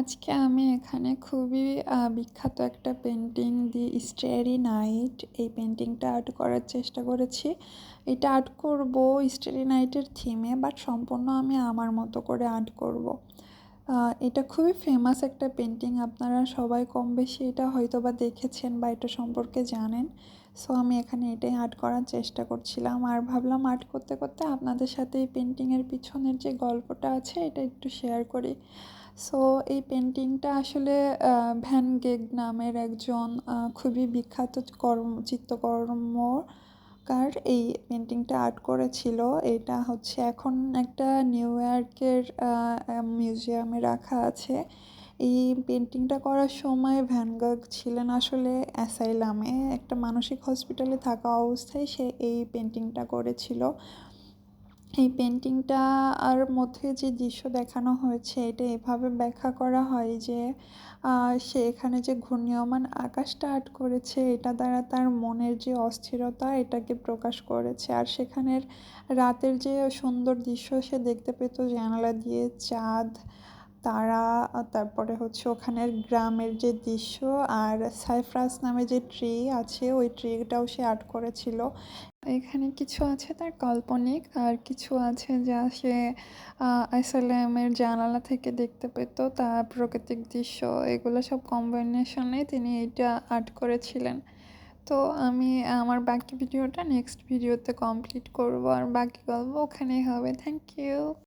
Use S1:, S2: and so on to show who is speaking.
S1: আজকে আমি এখানে খুবই বিখ্যাত একটা পেন্টিং দি স্টারি নাইট এই পেন্টিংটা আর্ট করার চেষ্টা করেছি। এটা আর্ট করব স্টারি নাইটের থিমে, বাট সম্পূর্ণ আমি আমার মতো করে আর্ট করব। এটা খুবই ফেমাস একটা পেন্টিং, আপনারা সবাই কম বেশি এটা হয়তো বা দেখেছেন বা এটা সম্পর্কে জানেন। সো আমি এখানে এটাই আর্ট করার চেষ্টা করছিলাম, আর ভাবলাম আর্ট করতে করতে আপনাদের সাথে এই পেন্টিংয়ের পিছনের যে গল্পটা আছে এটা একটু শেয়ার করি। সো এই পেন্টিংটা আসলে ভ্যান গেগ নামের একজন খুবই বিখ্যাত চিত্রকর্মকার এই পেন্টিংটা আর্ট করেছিল। এটা হচ্ছে এখন একটা নিউ ইয়র্কের মিউজিয়ামে রাখা আছে। এই পেন্টিংটা করার সময় ভ্যান গগ ছিলেন আসলে অ্যাসাইলামে, একটা মানসিক হসপিটালে থাকা অবস্থায় সে এই পেন্টিংটা করেছিল। এই পেন্টিংটা আর মধ্যে যে দৃশ্য দেখানো হয়েছে এটা এভাবে ব্যাখ্যা করা হয় যে সে এখানে যে ঘূর্ণীয়মান আকাশটা আর্ট করেছে এটা দ্বারা তার মনের যে অস্থিরতা এটাকে প্রকাশ করেছে, আর সেখানের রাতের যে সুন্দর দৃশ্য সে দেখতে পেত জানালা দিয়ে, চাঁদ, তারা, তারপরে হচ্ছে ওখানের গ্রামের যে দৃশ্য, আর সাইপ্রাস নামে যে ট্রি আছে ওই ট্রিটাও সে আর্ট করেছিল। এখানে কিছু আছে তার কাল্পনিক, আর কিছু আছে যা সে আইসালামের জানালা থেকে দেখতে পেত, তার প্রাকৃতিক দৃশ্য, এগুলো সব কম্বিনেশনে তিনি এটা আর্ট করেছিলেন। তো আমি আমার বাকি ভিডিওটা নেক্সট ভিডিওতে কমপ্লিট করব, আর বাকি গল্প ওখানেই হবে। Thank you.